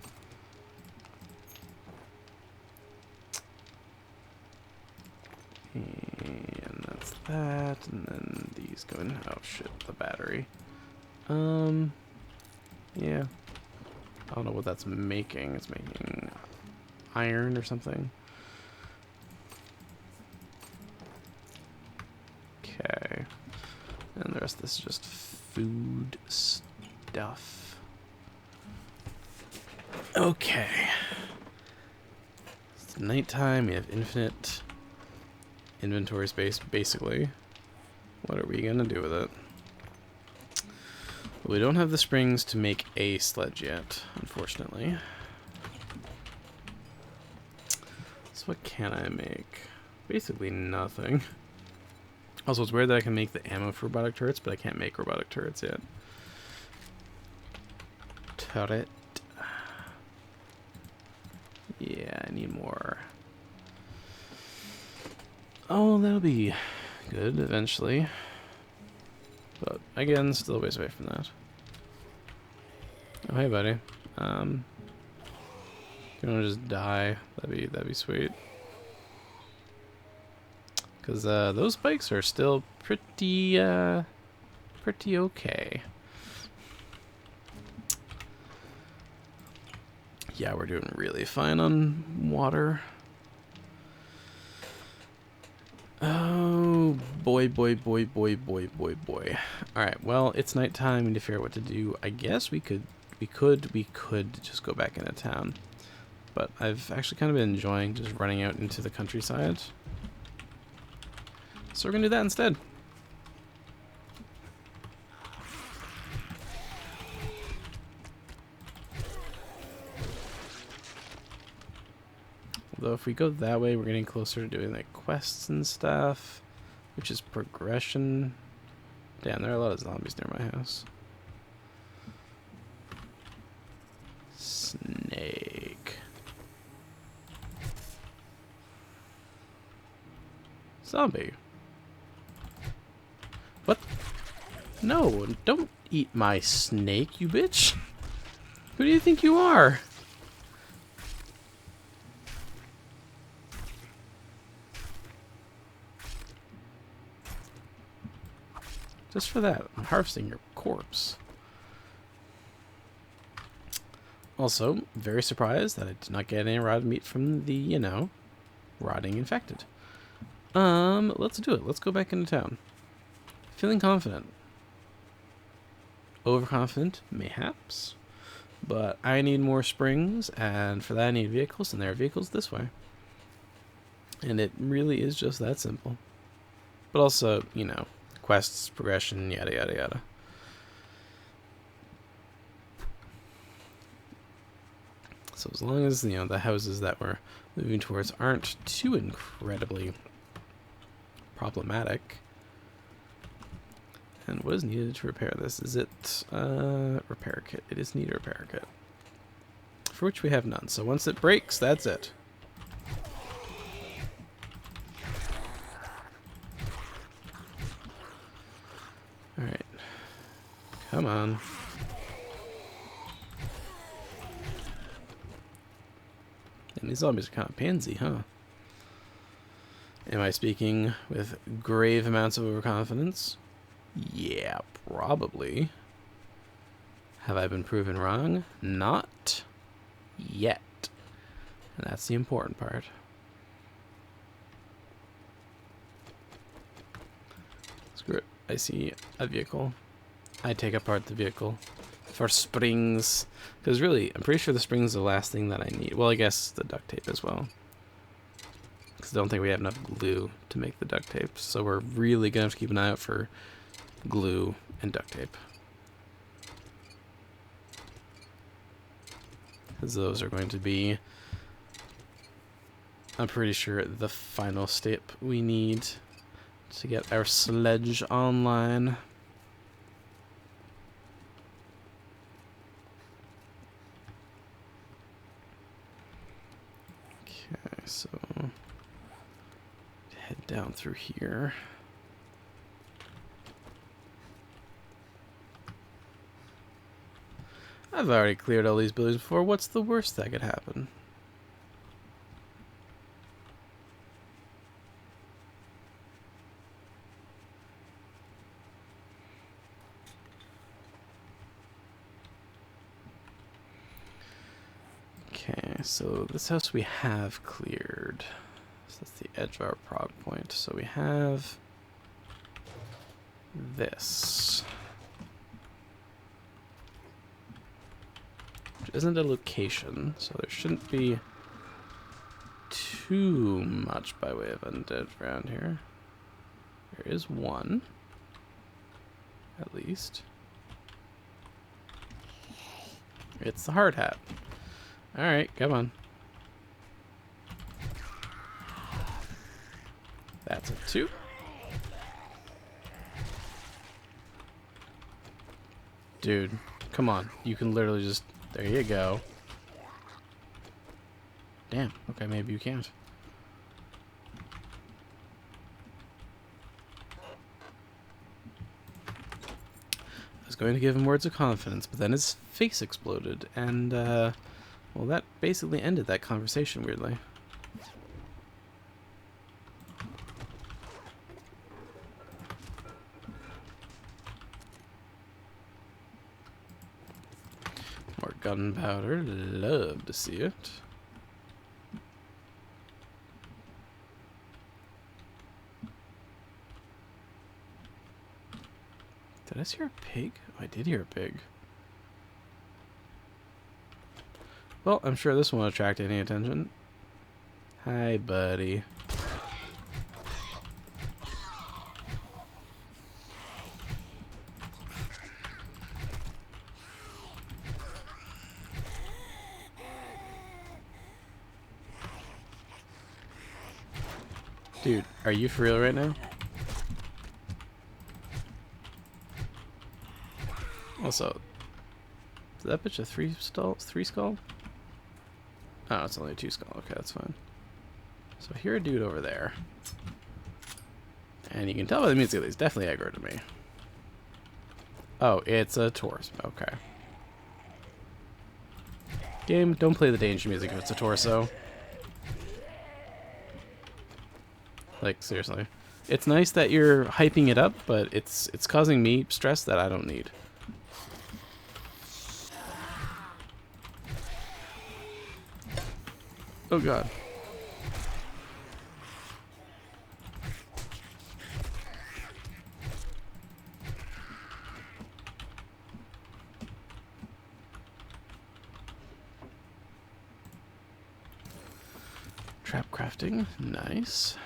And that's that. And then these go in. Oh shit, the battery. Yeah. I don't know what that's making. It's making iron or something. Okay. And the rest of this is just food stuff. Okay. It's nighttime. We have infinite inventory space, basically. What are we gonna do with it? We don't have the springs to make a sledge yet, unfortunately. So what can I make? Basically nothing. Also, it's weird that I can make the ammo for robotic turrets, but I can't make robotic turrets yet. Turret. Yeah, I need more. Oh, that'll be good eventually. But again, still a ways away from that. Oh, hey, buddy. You wanna just die? That'd be sweet. Because those bikes are still pretty okay. Yeah, we're doing really fine on water. Oh, boy. Alright, well, it's nighttime. We need to figure out what to do. I guess we could just go back into town. But I've actually kind of been enjoying just running out into the countryside. So we're gonna do that instead. Although if we go that way, we're getting closer to doing like quests and stuff, which is progression. Damn, there are a lot of zombies near my house. Snake. Zombie. What? No, don't eat my snake, you bitch. Who do you think you are? Just for that, I'm harvesting your corpse. Also, very surprised that I did not get any rotted meat from the, you know, rotting infected. Let's do it. Let's go back into town. Feeling confident. Overconfident, mayhaps. But I need more springs, and for that I need vehicles, and there are vehicles this way. And it really is just that simple. But also, you know, quests, progression, yada yada yada. So as long as, you know, the houses that we're moving towards aren't too incredibly problematic. And what is needed to repair this? Is it repair kit? It is need a repair kit, for which we have none. So once it breaks, that's it. All right, come on. And these zombies are kind of pansy, huh? Am I speaking with grave amounts of overconfidence? Yeah, probably. Have I been proven wrong? Not yet. And that's the important part. Screw it. I see a vehicle. I take apart the vehicle for springs. Because really, I'm pretty sure the springs are the last thing that I need. Well, I guess the duct tape as well. Because I don't think we have enough glue to make the duct tape. So we're really going to have to keep an eye out for glue and duct tape. Because those are going to be, I'm pretty sure, the final step we need to get our sledge online. so head down through here. I've already cleared all these buildings before. What's the worst that could happen? Okay, so this house we have cleared. So that's the edge of our prog point. So we have this. Which isn't a location, so there shouldn't be too much by way of undead around here. There is one, at least. It's the hard hat. Alright, come on. That's a 2. Dude, come on. You can literally just... There you go. Damn. Okay, maybe you can't. I was going to give him words of confidence, but then his face exploded, and, well, that basically ended that conversation, weirdly. More gunpowder. Love to see it. Did I hear a pig? Oh, I did hear a pig. Well, I'm sure this won't attract any attention. Hi, buddy. Dude, are you for real right now? Also, is that bitch a 3 skull? Oh, it's only a 2 skull. Okay, that's fine. So I hear a dude over there. And you can tell by the music that he's definitely aggro to me. Oh, it's a torso. Okay. Game, don't play the danger music if it's a torso. Like, seriously. It's nice that you're hyping it up, but it's causing me stress that I don't need. Oh god. Trap crafting, nice.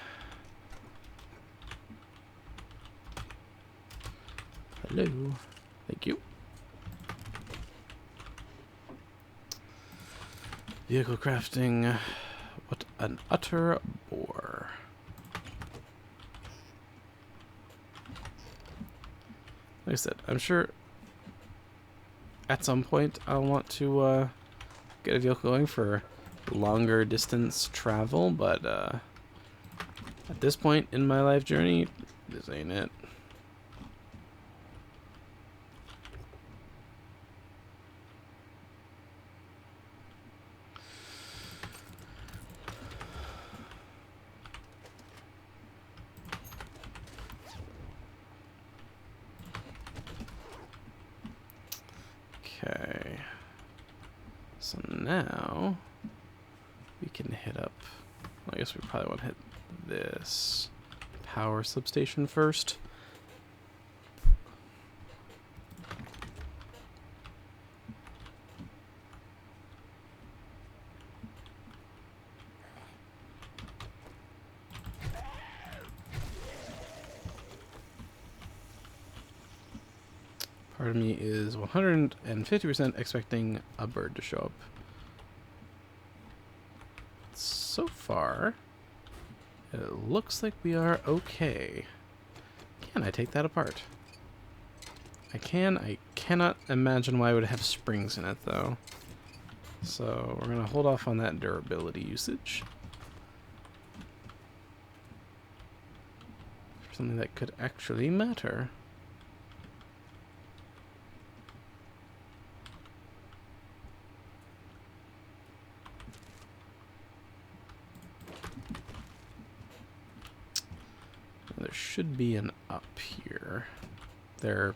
Hello, thank you. Vehicle crafting, what an utter bore. Like I said, I'm sure at some point I'll want to get a vehicle going for longer distance travel, but at this point in my life journey, this ain't it. Okay, so now we can hit up, well, I guess we probably want to hit this power substation first. Part of me is 150% expecting a bird to show up. So far, it looks like we are okay. Can I take that apart? I can. I cannot imagine why I would have springs in it, though. So we're going to hold off on that durability usage. something that could actually matter. There should be an up here. There.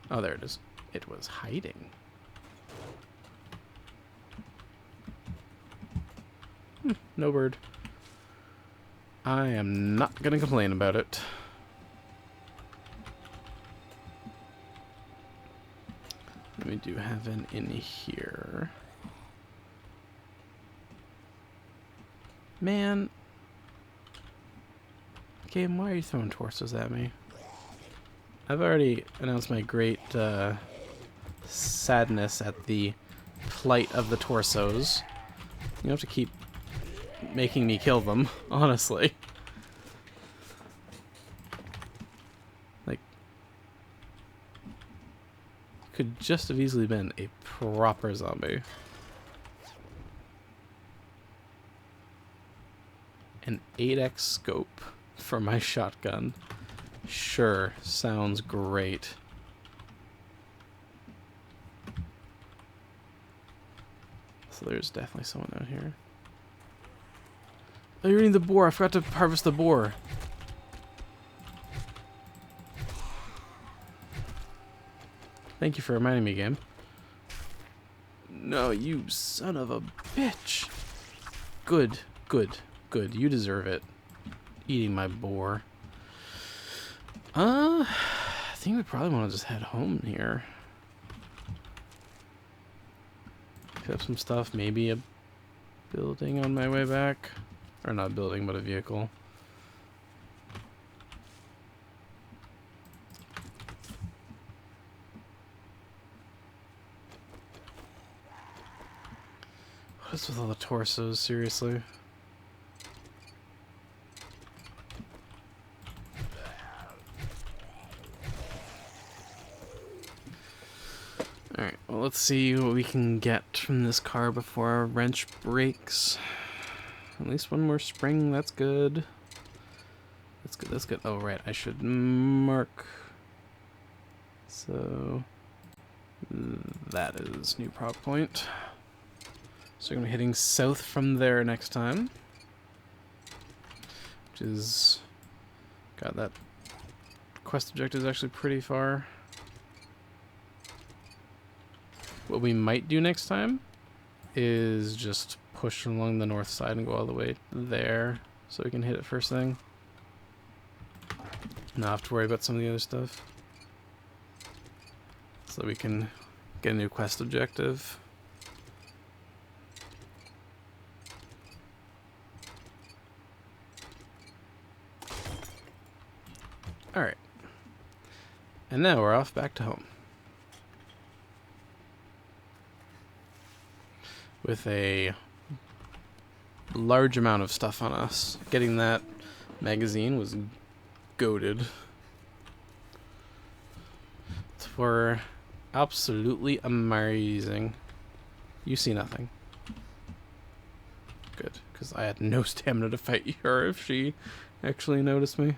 Oh, there it is. It was hiding. No bird. I am not gonna complain about it. We do have an in here. Man. Game, why are you throwing torsos at me? I've already announced my great sadness at the plight of the torsos. You have to keep making me kill them, honestly. Like, could just have easily been a proper zombie. An 8x scope for my shotgun. Sure, sounds great. So there's definitely someone out here. Oh, you're eating the boar. I forgot to harvest the boar. Thank you for reminding me, game. No, you son of a bitch. Good, good, good. You deserve it. Eating my boar. I think we probably want to just head home here. Pick up some stuff, maybe a building on my way back. Or not a building, but a vehicle. What is with all the torsos, seriously? Alright, well, let's see what we can get from this car before our wrench breaks. At least one more spring, that's good. That's good, that's good. Oh, right, I should mark. So, that is new prop point. So we're going to be heading south from there next time. Which is... God, that quest objective is actually pretty far. What we might do next time is just push along the north side and go all the way there so we can hit it first thing. Not have to worry about some of the other stuff. So we can get a new quest objective. Alright. And now we're off back to home. With a large amount of stuff on us. Getting that magazine was goated. For absolutely amazing. You see nothing. Good, because I had no stamina to fight her if she actually noticed me.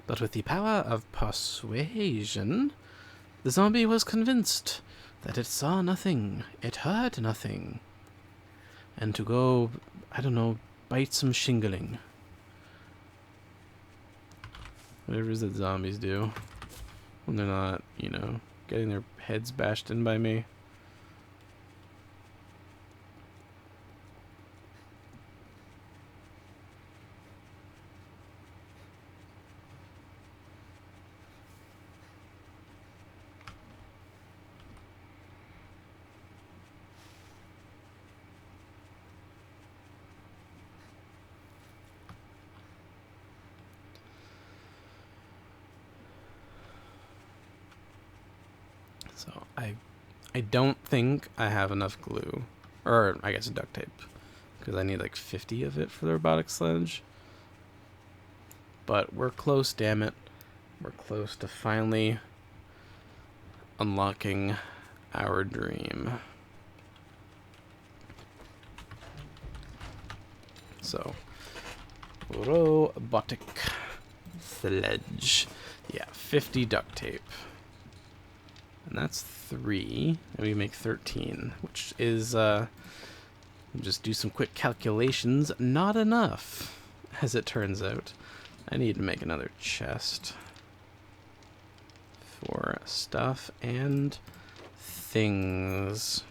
But with the power of persuasion, the zombie was convinced that it saw nothing, it heard nothing, and to go, I don't know, bite some shingling. Whatever it is that zombies do when they're not, you know, getting their heads bashed in by me. So I don't think I have enough glue, or I guess duct tape, because I need like 50 of it for the robotic sledge. But we're close, damn it. We're close to finally unlocking our dream. So Robotic sledge. Yeah, 50 duct tape. And that's 3. And we make 13, which is, just do some quick calculations, not enough, as it turns out. I need to make another chest for stuff and things.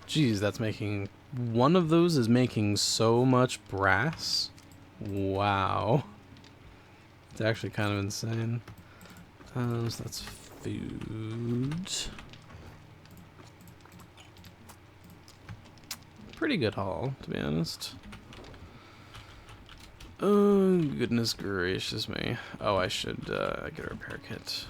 Jeez, that's making... One of those is making so much brass. Wow. It's actually kind of insane. So that's food. Pretty good haul, to be honest. Oh, goodness gracious me. Oh, I should get a repair kit.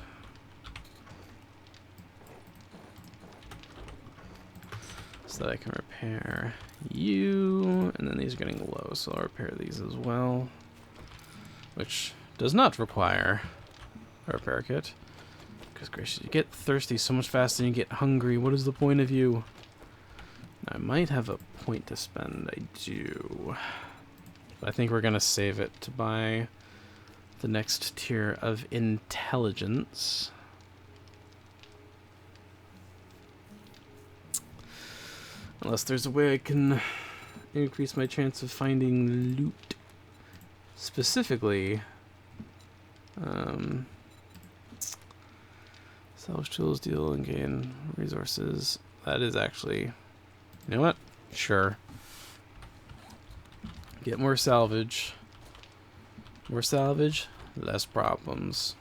So that I can repair you, and then these are getting low, so I'll repair these as well, which does not require a repair kit. Because gracious, you get thirsty so much faster than you get hungry. What is the point of you? I might have a point to spend. I do. But I think we're gonna save it to buy the next tier of intelligence. Unless there's a way I can increase my chance of finding loot. Specifically, salvage tools deal and gain resources. That is actually, you know what? Sure. Get more salvage. More salvage, less problems.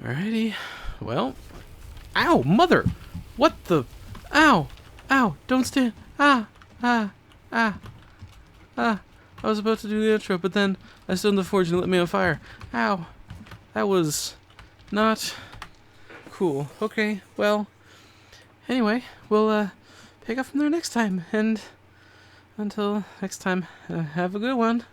Alrighty. Well. Ow, mother! What the? Ow! Ow! Don't stand! Ah! Ah! Ah! Ah! I was about to do the intro, but then I stood in the forge and it lit me on fire. Ow! That was not cool. Okay, well, anyway, we'll pick up from there next time. And until next time, have a good one.